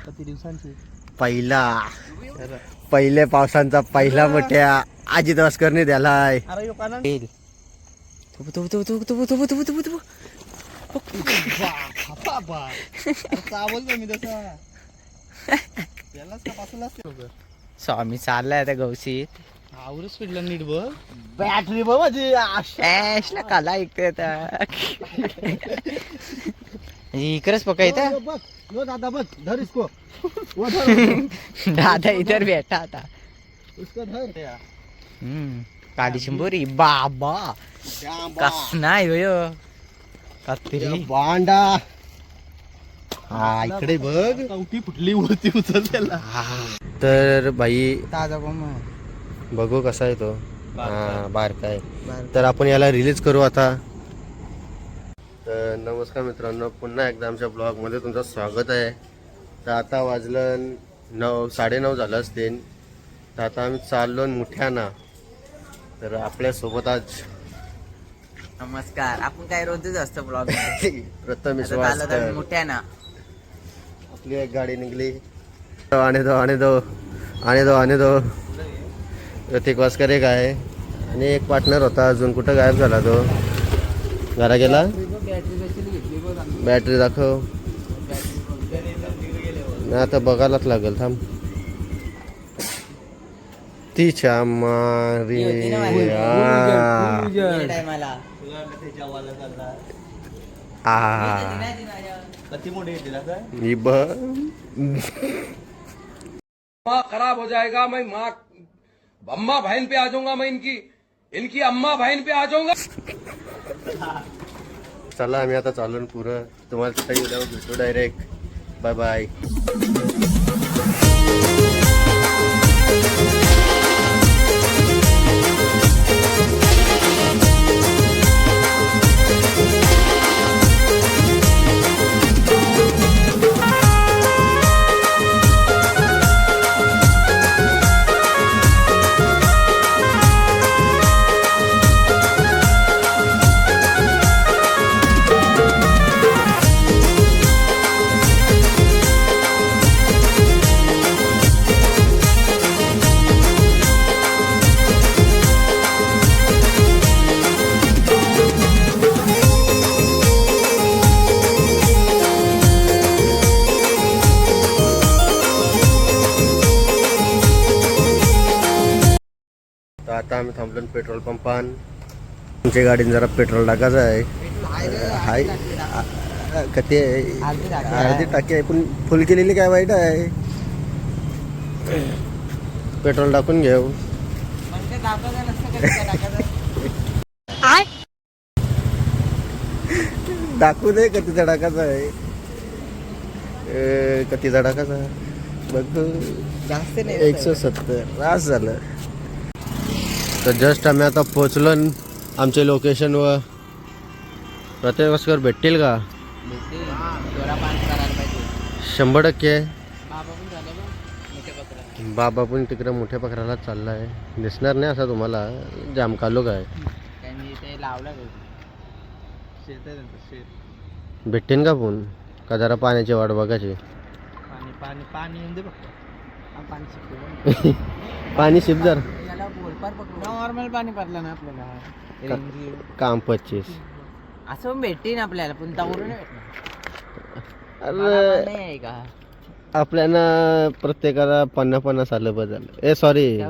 किती दिवसांची पहिल्या पावसांचा पहिला मोठ्या अजित वास्करने द्यालाय. अरे यो काना बोलतो मी तसा त्यालाच का पासून स्वामी चाललाय आता गवशीत. आवरच स्पीडला नीट बघ बॅटरी बघ माझी ऍशला काला ऐकतोय आता. इकडेच पका इथं बघ लो दादा बघ धर इसको वो दादा इधर बैठा था. उसको धर काली शंभरी बाबा कस नाही होय कत्तरी बांडा हा इकडे बघ कवटी फुटली वरती उचल त्याला. तर बाई ताजा कोण बघू कसा आहे तो. हा बारका आहे. तर आपण याला रिलीज करू आता. तर नमस्कार मित्रांनो, पुन्हा एकदा आमच्या ब्लॉगमध्ये तुमचं स्वागत आहे. तर आता वाजलं 9:30 झालं असतील. तर आता आम्ही चाललो मोठ्याना. तर आपल्यासोबत आज नमस्कार. आपण काय रोजच असतो ब्लॉग प्रथमेश मोठ्या ना आपली एक गाडी निघली. आणि दो प्रतीक वास्कर एक आहे आणि एक पार्टनर होता अजून. कुठं गायब झाला तो? घरा गेला. बॅटरी दाखव ना, आता बघायलाच लागेल. थांब. तिच्या मारी खराब हो जाएगा. मैं माँ अम्मा बहन पे आ जाऊंगा. मैं इनकी अम्मा बहन पे आ जाऊंगा. चला आम्ही आता चालून पुरं. तुम्हाला काही उद्या भेटू डायरेक्ट. Bye bye. आता आम्ही थांबलो पेट्रोल पंपान. तुमच्या गाडीने जरा पेट्रोल टाकायचं आहे. हाय कधी अर्धी टाकी आहे पण फुल केलेली काय वाईट आहे. पेट्रोल टाकून घेऊ. दाखवू दे कितीचा टाकायचा आहे. कितीचा टाकायचा बघ. जास्त नाही 170 रास झालं. तर जस्ट आम्ही आता पोचलो आमच्या लोकेशनवर. प्रत्येक वास्कर भेटतील का? 100%. बाबा पण तिकडे मोठ्या पकडायला चालला आहे. दिसणार नाही असा तुम्हाला. जाम कालो काय भेटतील का फोन का जरा पाण्याची वाट बघायची. पाणी शिप जर नॉर्मल पाणी पडलं ना आपल्याला काम 25 असं भेटते आपल्याला पण तावरून अरे का आपल्याला प्रत्येकाला 50-50 आलं बस झालं. ए सॉरी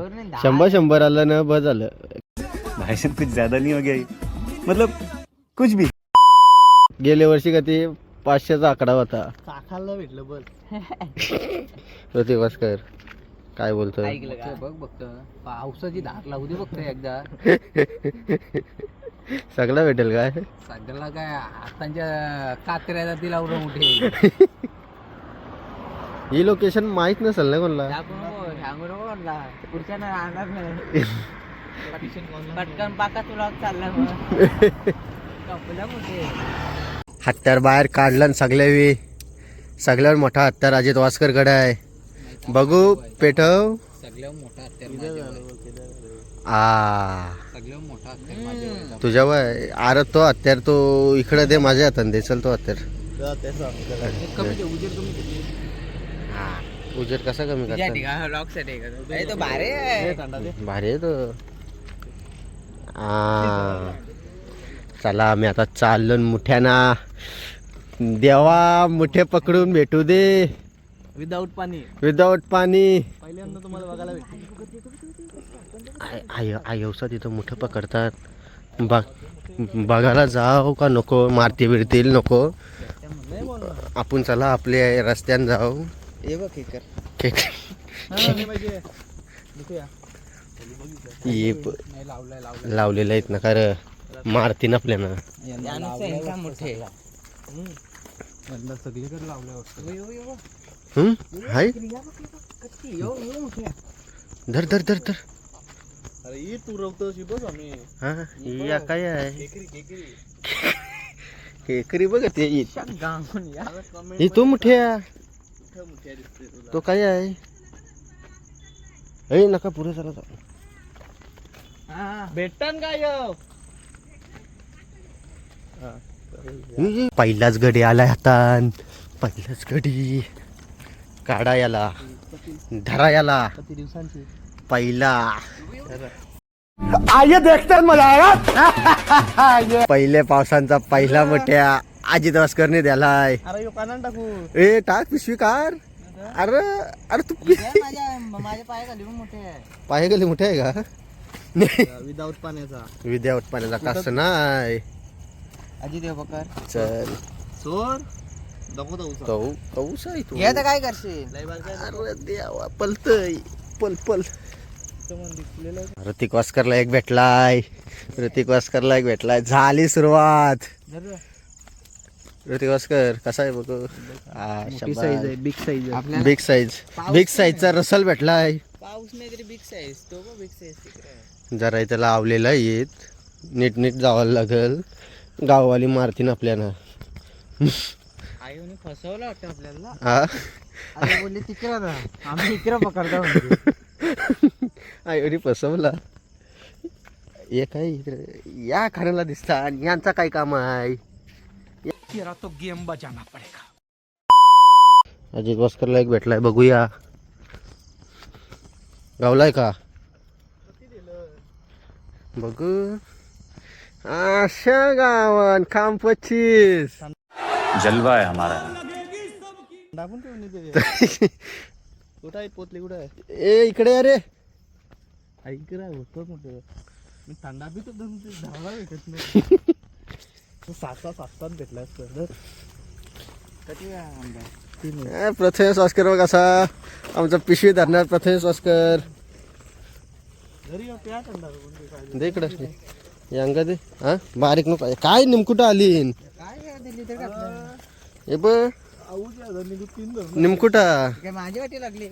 100 आलं ना बस झालं. भाषण कुछ ज्यादा नहीं हो गया मतलब कुछ भी. गेल्या वर्षी का ते 500चा आकडा होता. चाखायला भेटलं बघ. प्रतीक वास्कर काय बोलतो? बघ बघतो पावसाची धार लावू दे बघतो एकदा. सगळं भेटेल काय? सगळ्याला काय हातांच्या कात्र्या जातील एवढं मोठे. ही लोकेशन माहित नसेल ना कोणाला. सांगू नको म्हणला पुढच्या राहणार नाही. पटकन पाका तुला चालला मोठे. हत्यार बाहेर काढलं सगळ्यावर मोठा हत्यार अजित वास्करकडे आहे. बघू पेटव. सगळ्यात मोठा हत्यार सगळ्यात मोठा हत्यार तुझ्या वय. अरे तो हत्यार तो इकडे दे माझ्या हाताने दे. चल तो हत्यार. कमी उजेड कमी. उजेड कसा कमी तुझ्या करता ठिकाणी लॉक साठी आहे का तो? अरे तो भारी आहे. भारी आहे तो. चला आम्ही आता चाललो मुठ्याना. देवा मुठे पकडून भेटू दे. विदाऊट पाणी विदाऊट पाणी. पहिल्यांदा तुम्हाला बघायला भेटते. आयवसा तिथं मुठं पकडतात. बघायला जाऊ का नको? मारती बिरतील नको. आपण चला आपल्या रस्त्यानं जाऊ. हे बघ खेकर. लावलेलं आहेत ना खरं. मारतीन आपल्याला. मोठे सगळीकडे लावल्या. हाय धर धर धर धर. अरे ये तू रवतो बस आम्ही. हा या काय आहे? खेकरी बघ ते. ही तो मुठ्या. तो काय आहे? ए नका पुढे चला जाऊ. भेटन काय पहिलाच गडी आलाय हातान. पहिलाच गडी. काढा याला. धरा याला. किती दिवसांची पहिला. आये देखते मला. पहिल्या पावसांचा पहिला मोठ्या अजित वास्करने द्यालाय. अरे यो कानान टाकू. ए टाक पिशवी कार. अरे अरे तू माझ्या पाय खाली मोठे आहे. पाय गेले मोठे आहे का? विदाऊट पाण्याचा. विद्यावट पाण्याचा कसं नाही. अजित देव बकर. चल सोड दमो दमो. तो तऊस आहे तू. हे तर काय करशील? अरे देवा पलतय पल पल. ऋतिक वास्करला एक भेटलाय. ऋतिक वास्करला एक भेटलाय. झाली सुरुवात. ऋतिक वास्कर कसा आहे बघ. साईज आहे. बिग साईज आहे. Big size. बिग साईजचा रसल भेटलाय. पाऊस नाही तरी बिग साईज. तो का बिग साईज तिकडे. जरा इथं लावलेला येत. नीट नीट जावं लागल. गाववाली मारतीन आपल्याला. आईने फसवलं वाटतं आपल्याला. हा आई बोलली तिकडे जा. आम्ही इकडे पकडतो म्हणजे. आयोडी फसवला. हे काय इकडे या खाण्याला दिसता. आणि यांचा काय काम आहे? तो गेम बजाना पडेगा. अजित वास्करला एक भेटलाय. बघूया गावलाय का बघू. अशा गावान काम 25. जलवा है हमारा. दाबून ठेवून ते. कुठं आहे पोतली? कुठं आहे? ए इकडे अरे. ऐक रे होतो मोठं. मी थंडा बी तो धावा भेटत नाही. सात भेटला असतं. कधी प्रथमेश वास्कर बघ असा आमचा पिशवी धरणार. प्रथमेश वास्कर घरी प्या थंडा. दे इकडे. यांगा दे. हा बारीक नको. काय निमकुट आली. काय दिल्ली तर घातलं. हे बघ निमकुटा. काय माझी वाटी लागली.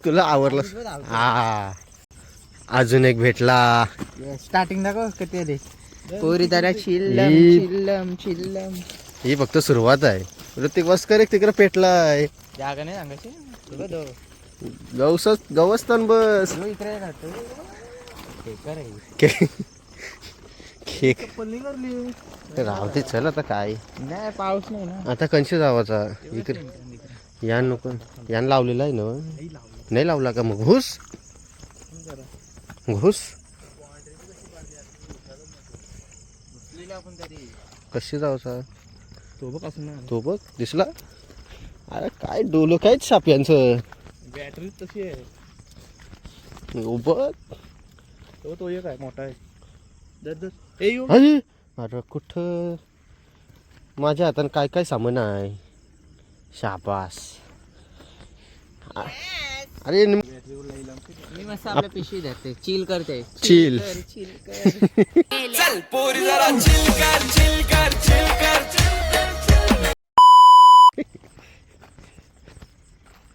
तुला आवडलं. हा अजून एक भेटला. स्टार्टिंग दाखव किती आली. पोरी जरा चिल्लम ही- चिल्लम चिल्लम. ही फक्त सुरुवात आहे. ऋतिक वास्कर एक तिकडे पेटलाय. जागा नाही सांगायची. गवस्तान बस. इकडे राहतो. खेक राहते. चल आता काय नाही पाऊस नाही ना. आता कंशी जावाचा इकडे. यान नको. यान लावलेला आहे ना. नाही लावला का मग घुस घुस. कशी जावचा तो बघ असं ना. तो बघ दिसला. अरे काय डोलं काय साप यांचं. बॅटरी तशी आहे. बघ तो एक आहे मोठा आहे. ए येऊ. अरे अरे कुठं माझ्या हातानं काय काय सामान आहे. शाबास. अरे मी मस्त आपल्या पिशवी धरते. चिल करते. चिल. चिल कर.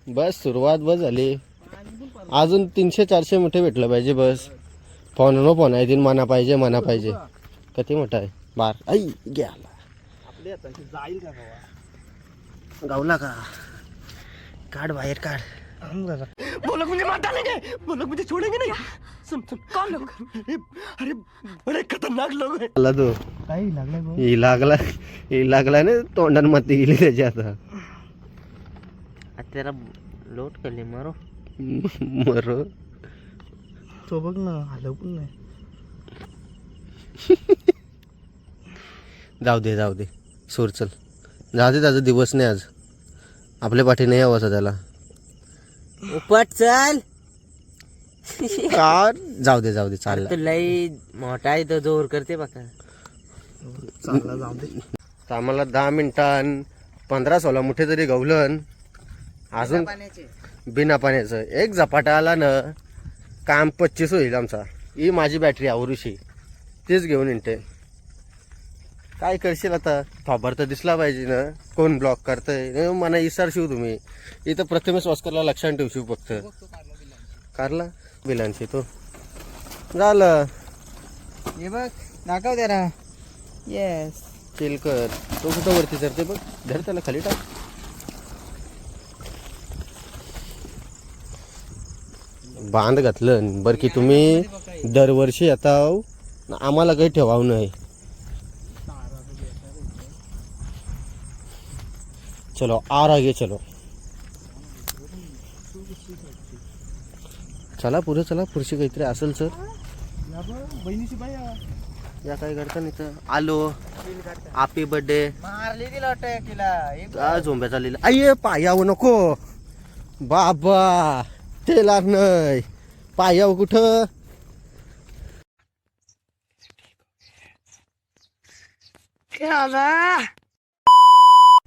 बस सुरुवात बस झाली. अजून 300-400 मोठे भेटलं पाहिजे बस. फोन आहे. तीन मना पाहिजे. किती मोठा आहे. बार आई गेला. आपल्या हाताशी जाईल का बाबा. गावला का. काढ बाहेर काढ. बोलक मुझे मार डालेंगे. बोलक मुझे छोड़ेंगे नहीं. सुन कौन लोग. अरे बड़े खतरनाक लोग हैं. आला तो. काही लागलाय भाऊ. ही लागला ना तोंडान माती गेली त्याची. आता तेरा लोट कर ले मारो. मरो. तो बघ ना आलं पण नाही. जाऊ दे सोड चल. जाऊ दे त्याचा दिवस नाही आज. आपल्या पाठी नाही यावं त्याला. उपट चल. कार जाऊ दे चालला. तो लई मोठा आहे तो जोर करते बघा. चालला जाऊ दे. तर आम्हाला 10 मिनिटां 15-16 मुठे तरी गवलन. अजून बिना पाण्याचं एक झपाटा आला ना काम 25 होईल आमचा. ही माझी बॅटरी आवरूशी तेच घेऊन येते. काय करशील आता. थॉबर तर दिसला पाहिजे ना कोण ब्लॉक करतंय. मला इसार शिव तुम्ही इथं प्रथमेश ऑस्करला लक्षात ठेवू शिव फक्त. कारला बिलांशी तो झालं. हे बघ दाखव जरा. येस चिल कर. तो कुठं वरती चढते बघ. धर त्याला खाली टाक. बांध घातलं बरं की तुम्ही दरवर्षी येता आम्हाला काही ठेवाव नाही. चलो आगे चलो. चला पुढे चला. पुढची काहीतरी असेल सर. बहिणीची बाई या काय करता नाही तर आलो. Happy birthday. मारली ती लोट तिला. झोंब्या चाललेला. अये पायावर नको बाबा. ते लाग नाही पायावर कुठं.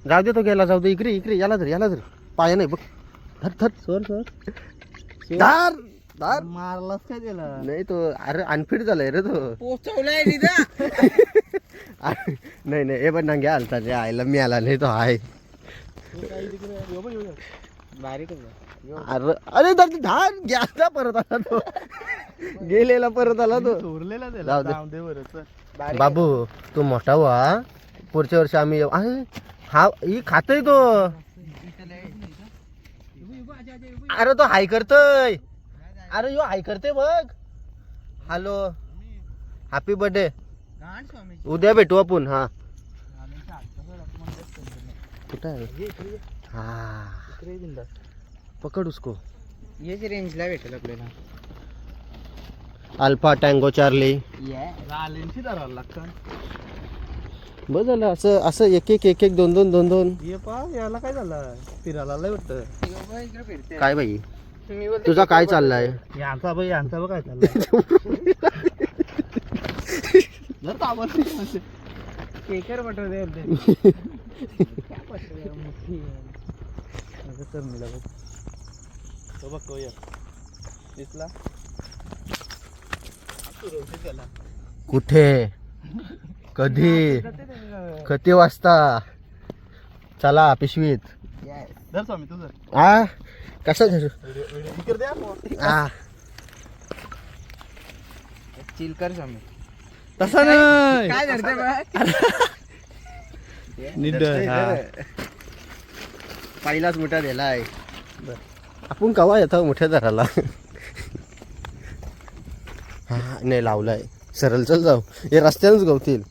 जाऊ दे तो गेला. जाऊ दे. इकडे याला धर पाया नाही बघ. धर सर धार धार. मारलाच काय त्याला. नाही तो अरे अनफिट झालाय रे तो. पोचवलाय तिथं. नाही हे पण नांग्या आलता रे. आईला मी आला नाही तो आहे. बारीक अरे धार गेला परत आला तो. गेलेला परत आला तो. चोरलेला त्याला. जाऊ दे. जाऊ दे बरं. बाबू तू मोठा व्हा. पुढच्या वर्षी आम्ही येऊ. हा ही खातोय तो. अरे तो हाय करतोय. अरे यो हाय करते बघ. Hello happy birthday. उद्या भेटू आपण. हा कुठं आहे. हा पकड उसको. हेच रेंजला भेटेल आपल्याला. Alpha tango Charlie. रालेंची धरायला लागतं. बस झालं. असं एक दोन. ये पा याला काय झालं. फिरायला लय वाटतं. काय बाई तुझा काय चाललाय. यांचा बघ काय चाललंय. जर ताबडतोब म्हणजे केकर पटवते बोलते. काय पटवते मोठी. असं कर मिला बघ. तो बघ तो ये दिसला. त्याला कुठे कधी किती वाजता. चला पिशवीत. धर स्वामी तू जर. आ कसं धरू. इकडे द्या मग. आ चिल कर स्वामी. तसा नाही. काय धरते बघ. पहिलाच मोठा दिलाय. आपण कवा येतो मोठ्या दराला. हा नाही लावलाय. सरळ चल जाऊ. हे रस्त्यानंच गवतील.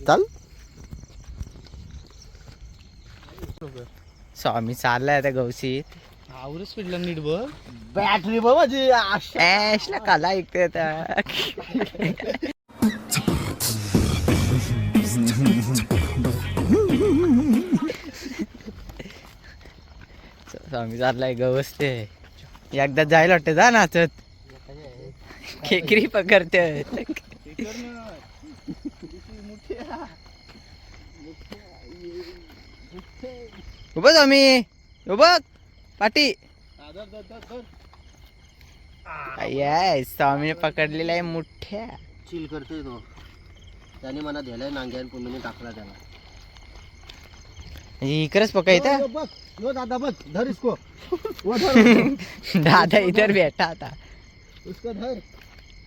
चाल. स्वामी चाललाय आता गवसीत. आवरच स्पीडला नीट बघ. बॅटरी बघ माझी. ऍशला काला ऐकते आता. स्वामी चाललाय गवसते. एकदा जायला वाटतं जा नाचत. खेकरी पकडते. उभं स्वामी उभं पाटी. स्वामीने पकडलेला आहे मुठ्या. चिल करतोय तो. त्याने मला दिलाय नांग्यान पुमीने टाकला त्याला. इकडेच पकायचं. बघ यो दादा बघ धर इसको. दादा इधर बैठा था. उसको धर.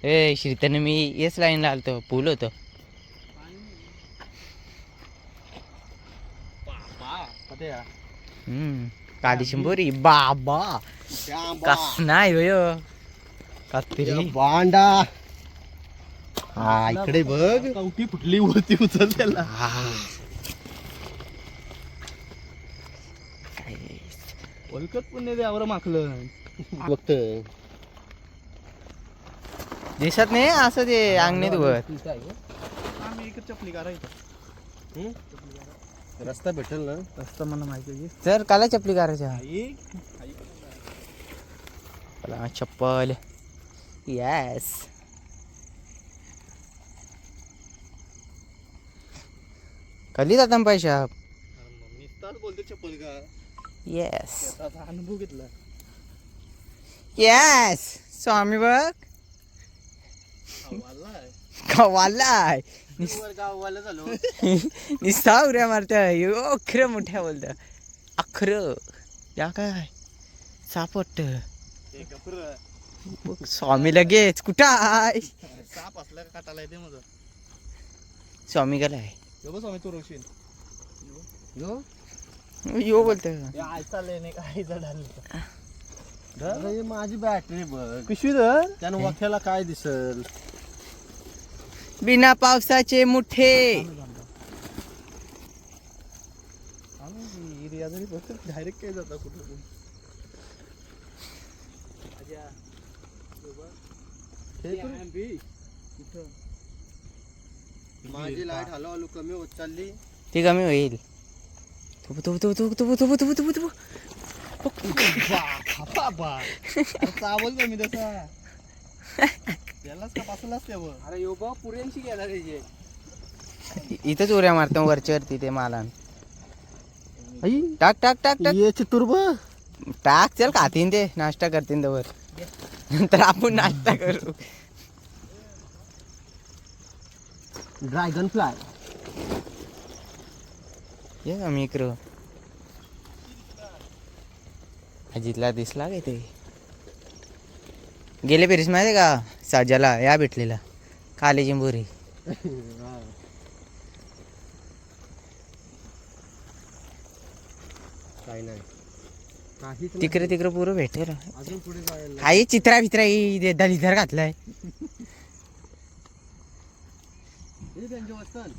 ए श्रीतने मी येच लाईन लावतो. पूल होतो. काली शिंबोरी बाबा. कस नाही हो कत्तरी बांडा. हा इकडे बघ. कवटी फुटली वरती उचल त्याला. ओळखत पुण्य द्यावर माकलं बघतोय दिसत नाही असं ते अंगणे धुवत. आम्ही एक चपली करायचं रस्ता भेटेल ना. रस्ता मला माहिती आहे सर काला चपली करायच्या आई चला चप्पल येस. कधी जाता पैसा नुसताच बोलतो चप्पल का. येस त्याचा अनुभव घेतला. येस स्वामी बघ कवालाय गाववाला झालो. निस्ता उड्या मारतोय यो अखर मोठ्या बोलत अखर या काय सापट स्वामी लगेच कुठं आहे. साप असला का काटाला येते माझं. स्वामी गेलाय बस आम्ही तो रोशीन यो बोलत आय चाललंय नाही काय झालं. अरे माझी बॅटरी बघ पिशवी धर. त्यानं वाख्याला काय दिसल. बिना पावसाचे मुठे डायरेक्ट काय जाता कुठं. माझी लाईट हलू हलू कमी होत चालली. ती कमी होईल. तुबू तुबू तुबू तुबू तुबू तुबू तुबू तुबू चावल मी तसा त्यालाच का पासलाच त्यावर. अरे यो बा पुऱ्यांशी गेला त्याचे. इथंच उड्या मारतो वरच्यावरती ते मालान. टाक टाक टाक टाक ये चितूर ब टाक चल खातीन ते नाश्ता करतीन तवर नंतर आपण नाश्ता करू. Dragon fly. ये का मिक्रो अजितला दिसला काय ते गेले पेरीस माहिती का साजाला या भेटलेला काले चिंबोरी. काय नाही काहीच नाही. तिकडे तिकडे पुरं भेटेल. अजून पुढे जायला आई चित्रा भित्रा दलिधर घातलाय. त्यांचे वस्तन.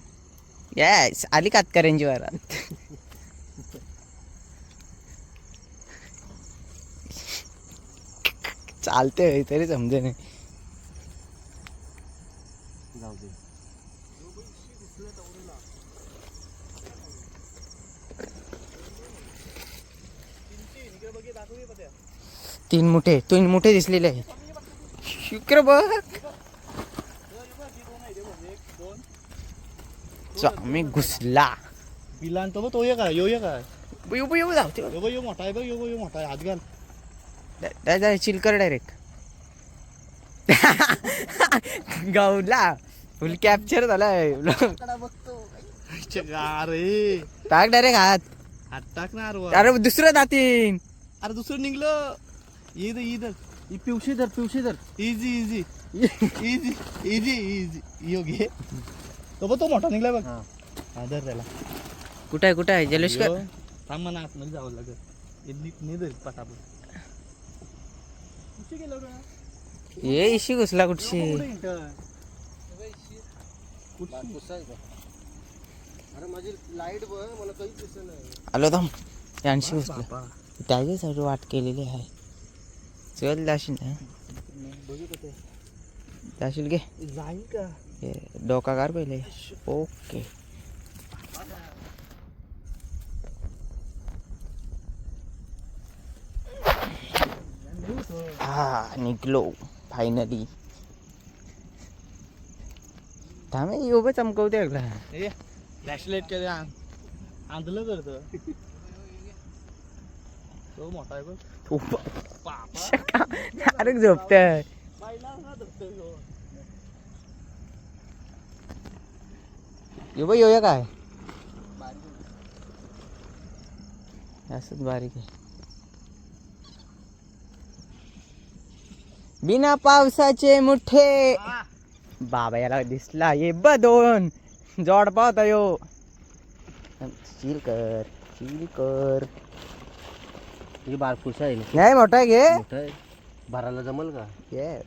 येस आली कातकऱ्यांची वरात. चालते तरी समजे नाही. जाऊ दे. तीन मुठे दिसलेले आहेत. शुक्र बघ मी घुसला. बिलान तो तो ये काय यो ये काय येऊ जाऊ यो यो मोठा आहे बघ यो मोठा आहे. हात घाल. चिलकर डायरेक्ट गावला फुल कॅप्चर झालाय. अरे टाक डायरेक्ट हात. हात टाकणार. अरे दुसरं दातीन. अरे दुसरं निघलं. इधर पिवशी धर. Easy easy easy easy easy योगी तो बघ तो मोठा निघलाय बघ. हा धर त्याला. कुठं आहे जलेश्वर. थांब म्हणा आतमध्ये जावं लागेल. पटापट ये इशी घुसला कुठशी. अरे माझी लाईट बघ मला काहीच दिसत नाही. आलो थांब यांशी घुसला. त्याच्यासाठी वाट केलेली आहे. चल जाशील ना जाशील घे. जाईल का हे डोका कार पहिले. ओके हा निघलो फायनली. थांबे उभं चमकवते अगला. फ्लॅशलाईट काय आंधलं करत. तो मोठा आहे बघ. अरे झोपत येऊया काय असंच बारीक आहे. बिना पावसाचे मुठे बाबा याला दिसला. ये ब दोन जोड पाहता यो. चिल कर ही बारपूस आहे. नाही मोठा आहे घे. मोठं आहे. भरायला जमल का. येस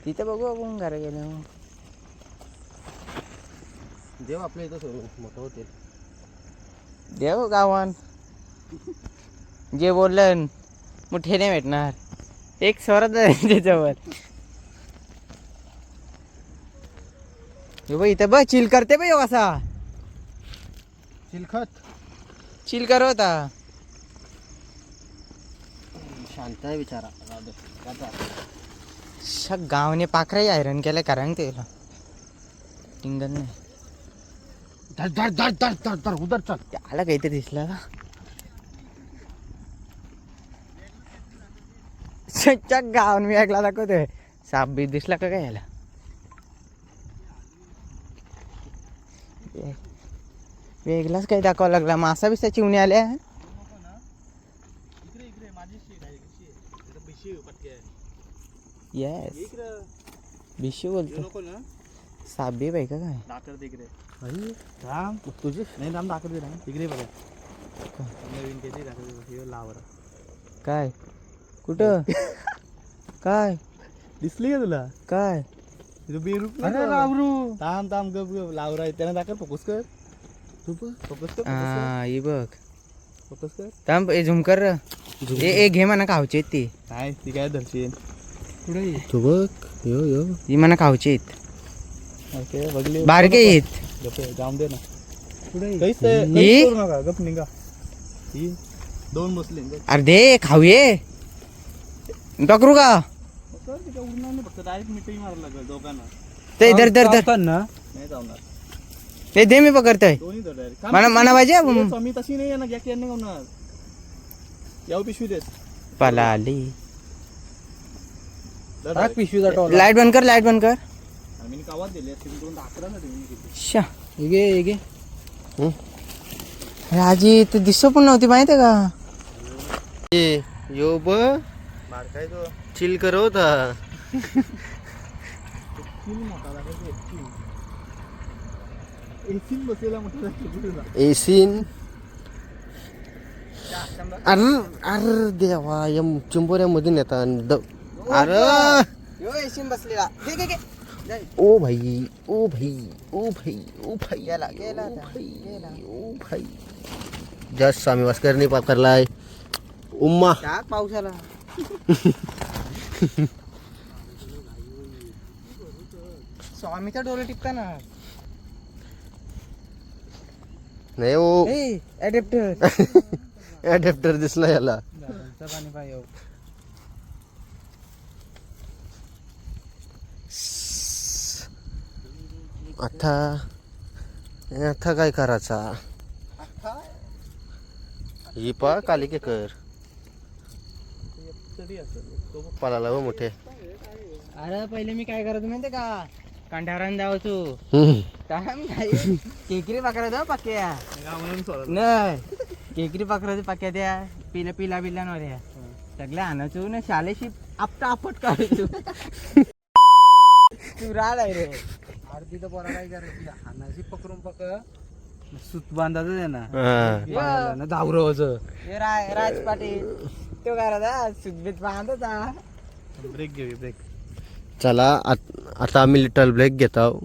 तिथे बघू आपण घरा गेलो. देव आपल्या इथं सोडून मोठं होते. देव गावान जे बोललं मुठे नाही भेटणार. एक स्वरात आहे त्याच्यावर. इथं बघ चिल करते बघ असा. चिलखत चिल कर होता. शांत आहे बिचारा. गावने पाखराही आयरन केलं कारण त्याला टिंगल नाही. उधर चल. त्याला काहीतरी दिसलं का. गावन मी ऐकला दाखवतोय. साप बी दिसला का काय याला. वेगळाच काही दाखवा लागला. मासा बिसा चिवणी आल्या. येस बिशी बोलतो. साप बी बाई का काय. दाखर तिकडे राम तुझे नाही राम दाखर दे राम तिकडे बघा. नवीन किती दाखर लावर काय कुठं काय दिसली का तुला काय. थांब थांब गप गप लावरा आहे त्याला दाखल फोकस कर. तू फोकस कर हा ही बघ. फोकस कर. थांब ए झुम कर. ए घे म्हणा खावचे ती. नाही ती काय धरशील पुढे तू बघ यो यो. ही म्हणा खावचे ओके बघली बारके येत. गप जाऊन दे ना पुढे ही? करू नका गप निघा. ही दोन बसले अर्धे खाऊये टकरू का. उडणार नाही फक्त डायरेक्ट मिठही मारायला लागेल दोघांना. ते इधर इधर इधर नाही जाऊणार ते दे मी पकडतोय. दोन्ही धर डायरेक्ट मना पाहिजे. मी तशी नाही ना गॅक नाही होणार. याव पिशवी देस पाला आली. पिशवी लाईट बंद कर लाईट बंद कर. मी गावात दिले दोन दाखरा ना तुम्ही किती शा ये गे. राजी ते दिसतो पण नव्हती माहिती का. यो ब मार काय तो चिल कर होता. एसीन बसलेला मोठा एसीन. अरे अरे देवा या चिंबोऱ्यामधून येतात. अरे यो एशीन बसलेला. घे घे घे. ओ भाई ओ भाई ओ भाई ओ भाई गेला गेला ओ आता. भाई गेला. ओ भाई. जस्ट स्वामी वास्करनी पाप करलाय. उम्मा टाक पावसाला. स्वामीचा डोळे टिपका ना. नाही ओ ए ॲडॅप्टर. ॲडॅप्टर दिसला याला. पाणी पाहिजे. आता आता काय करायचा. ही पा कालिके कर पळाला व मोठे. अरे पहिले मी काय करतो माहिती का. कंठारान जावतो. केकरी पाकरा पाक्या नाही. केकरी पाकराच्या पाक्या द्या. पिला बिला नव्हत्या सगळ्या आणायचो ना. शालेशी आपटा आपट काढायचो. तू राहिलाय रे. आरती तर बरा काय करायची हानाशी पकडून सूत बांधायचं आहे हा. ना धावरवाचं. हे राज पाटील तो करायचा सुखबीत बांधता. ब्रेक घेऊ ब्रेक. चला आता आम्ही लिटल ब्रेक घेत आहोत.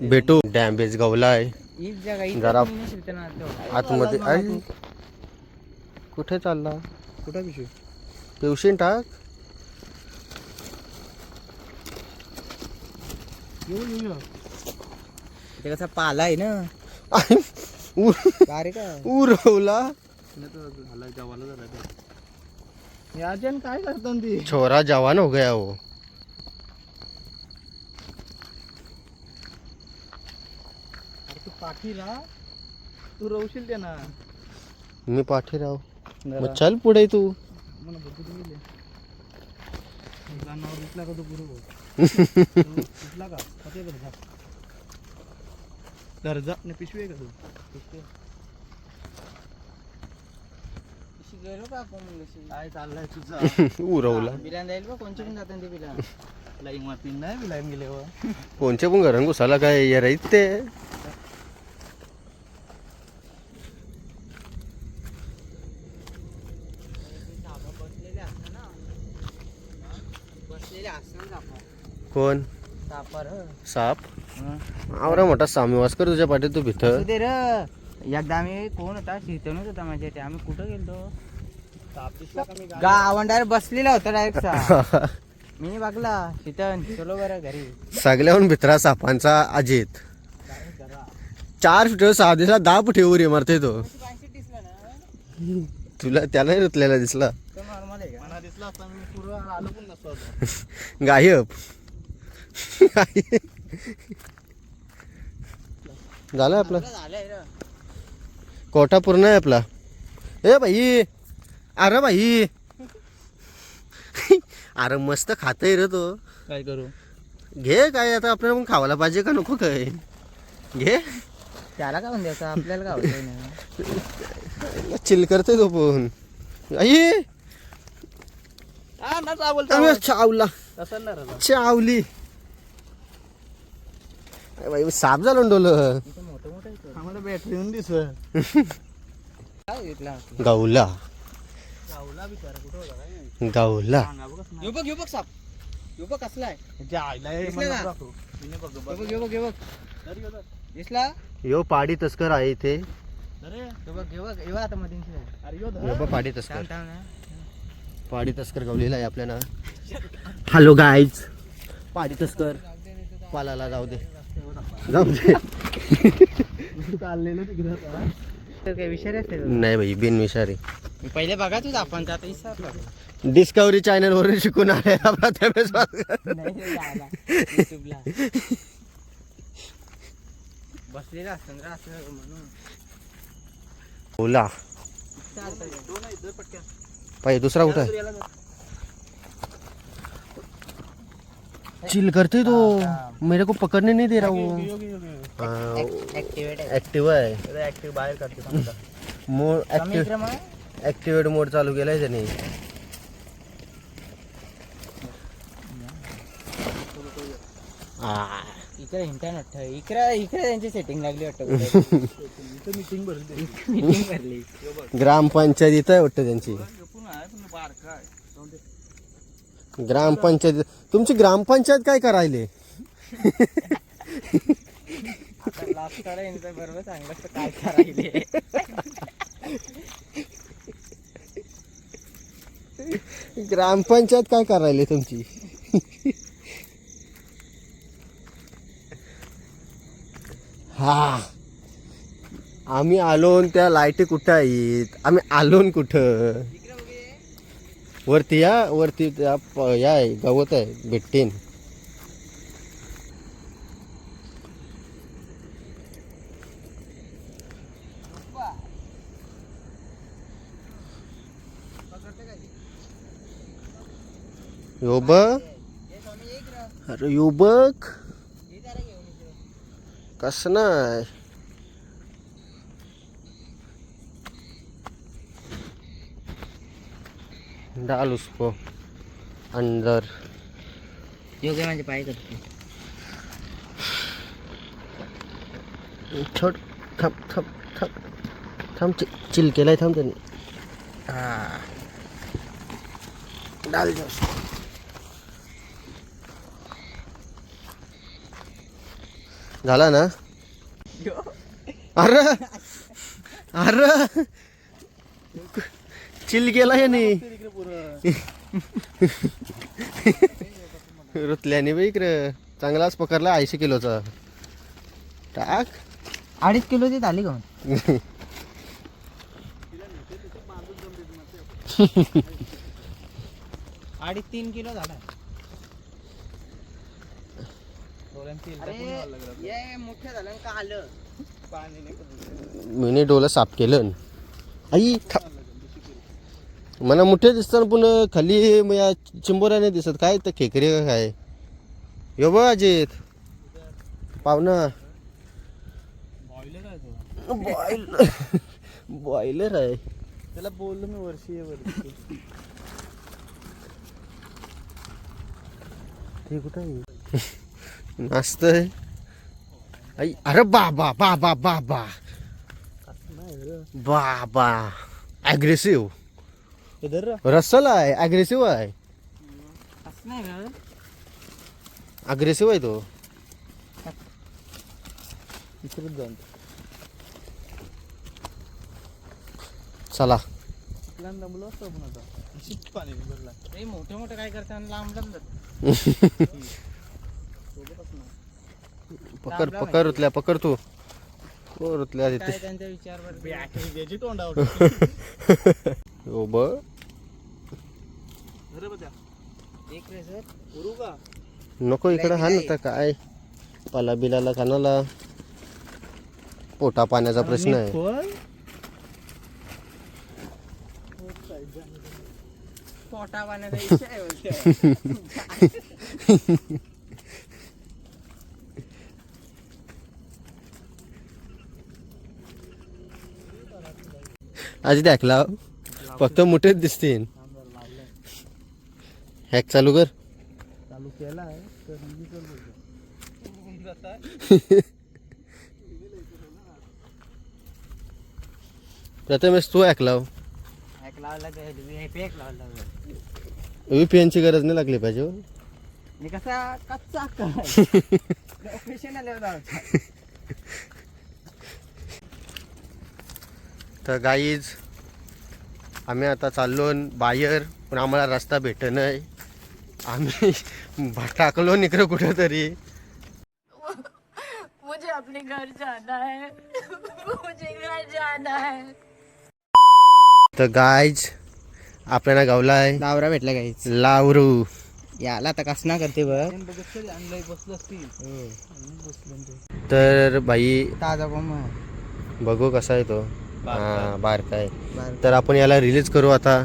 भेटू. डॅमेज गवलाय हीच जगा जरा इथं. आतमध्ये. अरे कुठे चालला. कुठं पिशवी पिवशीन टाक. ते कसा पाला आहे ना. बारीक उरवला. झाला जवाला झाला. याजन काय करतात ती. छोरा जवान हो गया वो. तू पाठी राहा तू रवशील ते ना. मी पाठी राव. मग चल पुढे तू. मला बघू तू गेले नाव दिसला का तू पुढे दिसला का कसे दर्जा दर्जा नाही पिशवी आहे का तू. काय चाललंय तुझं. उरवला. बिलान जाईल बा कोणचे पण जातात ते बिलान. लाईन मारतीन नाही लाईन गेले व कोणचे पण घरात घुसाला काय ये राहीत ते. कोण सापर साप. आवरा मोठा सामी वास्कर तुझ्या पाठीत तू भीतर. दे र. एकदा आम्ही कोण होता शीतनच होता माझ्या ते आम्ही कुठं गेलो गावंडार बसलेला होता डायरेक्ट मी बघला शीतन चलो बरं घरी सगळ्याहून भित्रा सापांचा अजित 4 फुट 6 दिसला 10 फुटे उरी मारते तो तुला त्याला रुतलेला दिसला नॉर्मल आहे का मला दिसला असता मी पूर्ण आलो पण नसतो आता. गायब झालं आपलं झालंय रे कोटा पूर्ण आहे आपला ए भाई अरे भाई अरे मस्त खातय रे तो काय करू घे काय आता आपल्याला मग खावायला पाहिजे का नको काय घे त्याला काय म्हणते असं आपल्याला काय होतंय नाही चिल करते तो पण आई हा ना चावल अरे चावला तसं ना रे चावली अरे बाई साप झालं डोलं इथं मोठं मोठं आहे आम्हाला बॅटरी येऊन दिस काय घेतला गावला गावला बिचारा कुठं होता काय गावला सांगा बघ कसं यो बघ साप यो बघ कसला आहे त्याच्या आईला हे दिसलं मला का? दाखव. मी नाही बघतो, बघ. यो बघ अरे, यो, दिसला यो पाडी तस्कर आहे इथे अरे, यो बघ यो आता मध्ये अरे, यो धर. यो बघ पाडी तस्कर थांब थांब ना पाडी तस्कर गावलेला आहे आपल्याला हॅलो गाईज पाडी तस्कर पालाला जाऊ दे जाऊ दे चाललेलं तिकडे होता. तर काही विषय असते नाही भाई बिनविषारी मी पहिले बघाच होता आपण तर आता विसरलो डिस्कवरी चॅनल वरून शिकून आले आपला त्यावेळेस नाही रे, यायला. YouTube ला. बसलेला असतं ना असं म्हणून ओला चालतंय. दोन आहेत, दर पटक्यात. पाहिजे दुसरा कुठं आहे? याला धर. चिल करते तो मेरे को पकड़ने नहीं दे रहा वो यो, यो, यो, यो. Activate आहे. ऍक्टिव्ह आहे त्याला ऍक्टिव्ह बाहेर काढते समजा. मोड कमी इकडे मग. ऍक्टिव्हेट मोड चालू केलाय त्याने इकडे इंटरनेट इकडे त्यांची सेटिंग लागली वाटतं इथं मीटिंग भरली मीटिंग भरली ग्रामपंचायत इथं आहे वाटतं त्यांची ग्रामपंचायत तुमची ग्रामपंचायत काय करायले लास्ट कडे यांचं बरोबर चांगलं असतं काय करायले ग्रामपंचायत काय करायले तुमची हा आम्ही आलो न त्या लाईटी कुठं आहेत आम्ही आलो न कुठं वरती या वरती त्या या आहे गवत आहे भेटतीन यो बघ अरे यो बघ कस नाही डाल उसको अंदर योग्य म्हणजे पाय करते छोट थप थप थप थांब चिल केलाय थांब त्याने डाल दे उसको झाला ना अरे अरे चिल केला याने रुतल्याने बाई इकडं चांगलाच पकडला 80 किलोचा टाक 2.5 किलोची झाली का 3 किलो झाला मोठ्या झालं का आलं मीने डोलं साफ केलं आई मला मोठे दिसतात पण खाली या चिंबोऱ्याने दिसत काय तर खेकरे का काय यो बघ अजित पाहुणा बॉयलर आहे त्याला बोललो मी वर्षी वरती ते कुठं आहे नाचत आहे आई अरे बाबा बाबा बाबा बाबा ॲग्रेसिव्ह इधर रसल आहे ॲग्रेसिव्ह आहे असं नाही ना अग्रेसिव्ह आहे तो इकडे जाऊन चला. दमलो असतो आपण आता शिप पाणी भरला. ते मोठे मोठे काय करतात लांब लांब जातात. पकड पकड रुतल्या, पकड तू. हो रुतल्या काय तिथे. त्यांचा विचार बरं. त्याची तोंडावर हो ब एक रे सर उरू का नको इकडं हा ना काय पाला बिलाला कानाला पोटा पाण्याचा प्रश्न आहे. पोटा पाण्याचा विषय आहे बोलते. आधी दाखला फक्त मोठेच दिसतील. हॅक चालू कर. चालू केला आहे तर प्रथमेश तू ऐकला एक लावला काय एक लावला. VPN ची गरज नाही लागली पाहिजे हो. मी कसा कच्चा प्रोफेशनल तर गाईज आम्ही आता चाललो बाहेर पण आम्हाला रस्ता भेट नाही. आम्ही टाकलो इकडं कुठं तरी. मुझे अपने घर जाना है मुझे घर जाना है. तर गाईज आपल्याला गावला आहे लावरा भेटला काहीच. लावरू. याला आता कसना करते बघ. आणलंय बसलं असतील तर बाई ताजा कोंब बघू कसा आहे तो. हा बारका आहे. तर आपण याला रिलीज करू आता.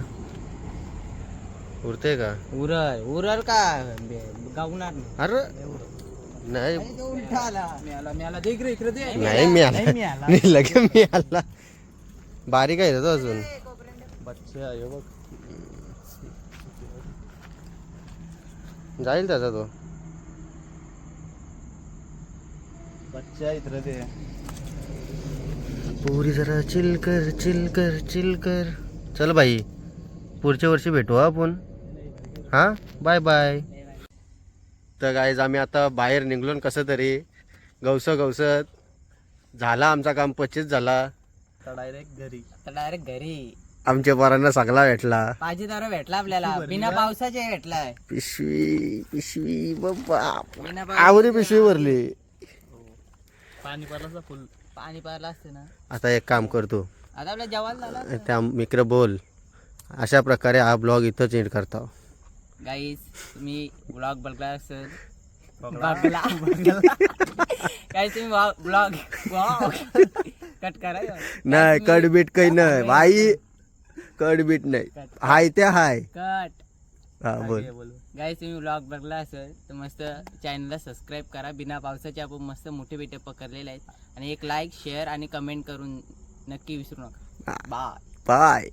उरते का? उरल उरल का गावणार नाही. अरे नाही उलटा आला. मी दे इकडे इकडे दे. नाही मी आला मी आला. नाही लगे मी आला. बारीक आहे रे तो अजून. बच्चा आहे बघ. जाईल त्याचा तो. बच्चा इकडे दे. पुरी जरा चिल कर चिल कर चिल कर. चल बाई पुढच्या वर्षी भेटू आपण. हा बाय बाय. तर गाईज आम्ही आता बाहेर निघलो कसं तरी गवसत झाला आमचा काम 25 झाला. डायरेक्ट घरी. आता डायरेक्ट घरी. आमच्या पोरांना सगळा भेटला. पाहिजे दारू भेटला आपल्याला. बिना पावसाचे भेटलाय. पिशवी पिशवी बाबा बिना आवरी पिशवी भरली. पाणी पाला फुल. पाणी पारला असते ना. आता एक काम करतो आता आपल्या जेवायला झाला. त्या मित्र बोल. अशा प्रकारे हा ब्लॉग इथंच एंड करतो. गाईस तुम्ही ब्लॉग बघला असेल. गाईस तुम्ही ब्लॉग कट करा. नाही कडबीट काही नाही भाई. कडबीट नाही हाय त्या हाय. कट. हा बोल. गाईस तुम्ही ब्लॉग बघला असेल तर मस्त चॅनलला सबस्क्राईब करा. बिना पावसाचे आपण मस्त मोठे बेटे पकडलेले आहेत. आणि एक लाईक शेअर आणि कमेंट करून नक्की विसरू नका. बाय. बाय.